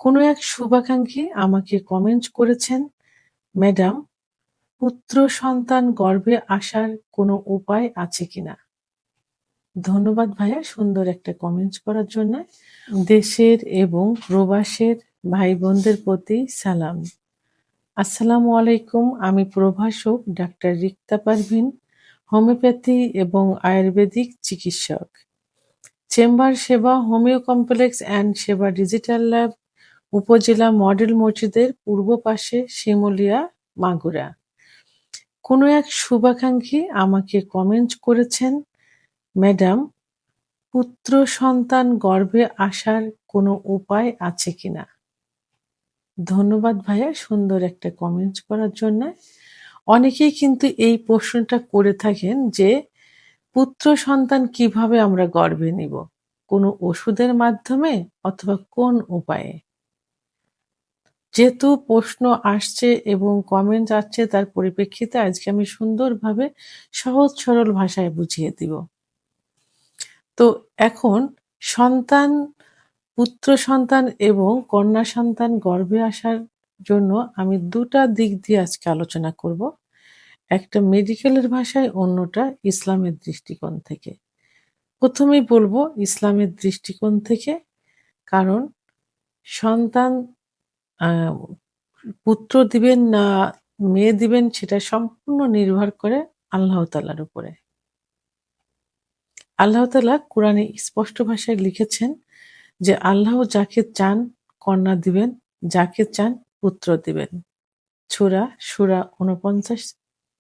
কোনো এক শুভাকাঙ্ক্ষী আমাকে কমেন্ট করেছেন, ম্যাডাম, পুত্র সন্তান গর্ভে আসার কোনো উপায় আছে কিনা? ধন্যবাদ ভাইয়া সুন্দর একটা কমেন্ট করার জন্য। দেশের এবং প্রবাসের ভাই বোনদের প্রতি সালাম। আসসালামু আলাইকুম। আমি প্রভাষক ডাক্তার রিক্তা পারভিন, হোমিওপ্যাথি এবং আয়ুর্বেদিক চিকিৎসক। চেম্বার সেবা হোমিও কমপ্লেক্স অ্যান্ড সেবা ডিজিটাল ল্যাব, উপজেলা মডেল মসজিদের পূর্ব পাশে, শিমুলিয়া, মাগুরা। কোনো এক শুভাকাঙ্ক্ষী আমাকে কমেন্ট করেছেন, ম্যাডাম, পুত্র সন্তান গর্ভে আসার কোনো উপায় আছে কিনা? ধন্যবাদ ভাইয়া সুন্দর একটা কমেন্ট করার জন্য। অনেকেই কিন্তু এই প্রশ্নটা করে থাকেন যে পুত্র সন্তান কিভাবে আমরা গর্ভে নিব? কোনো ওষুধের মাধ্যমে অথবা কোন উপায়ে? যেহেতু প্রশ্ন আসছে এবং কমেন্ট আসছে তার পরিপ্রেক্ষিতে আজকে আমি সুন্দরভাবে সহজ সরল ভাষায় বুঝিয়ে দিব। তো এখন সন্তান, পুত্র সন্তান এবং কন্যা সন্তান গর্ভে আসার জন্য আমি ২ টা দিক দিয়ে আজকে আলোচনা করব। একটা মেডিকেলের ভাষায়, অন্যটা ইসলামের দৃষ্টিকোণ থেকে। প্রথমেই বলবো ইসলামের দৃষ্টিকোণ থেকে, কারণ সন্তান আ পুত্র দিবেন না মেয়ে দিবেন সেটা সম্পূর্ণ নির্ভর করে আল্লাহ তাআলার উপরে। আল্লাহ তাআলা কোরআনে স্পষ্ট ভাষায় লিখেছেন যে আল্লাহ যাকে চান কন্যা দিবেন, যাকে চান পুত্র দিবেন। সূরা ৪৯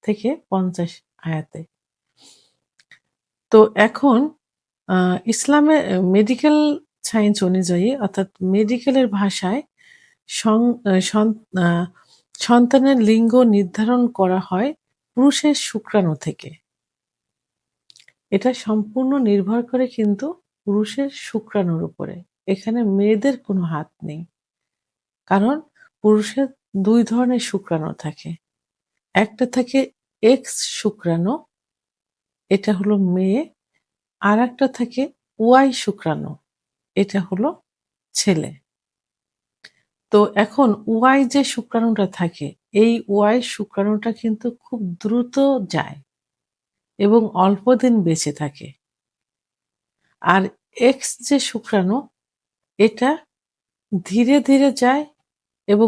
থেকে ৫০ আয়াতে। তো এখন ইসলামে মেডিকেল সায়েন্স অনুযায়ী, অর্থাৎ মেডিকেলের ভাষায় সং আ সন আ সন্তানের লিঙ্গ নির্ধারণ করা হয় পুরুষের শুক্রাণু থেকে। এটা সম্পূর্ণ নির্ভর করে কিন্তু পুরুষের শুক্রাণুর উপরে। এখানে মেয়েদের কোনো হাত নেই। কারণ পুরুষের ২ ধরনের শুক্রাণু থাকে। একটা থাকে এক্স শুক্রাণু, এটা হলো মেয়ে। আরেকটা থাকে ওয়াই শুক্রাণু, এটা হলো ছেলে। তো এখন ওয়াই যে শুক্রাণুটা থাকে, এই ওয়াই শুক্রাণুটা কিন্তু খুব দ্রুত যায় এবং অল্প দিন বেঁচে থাকে। আর এক্স যে শুক্রাণু, এটা ধীরে ধীরে যায় এবং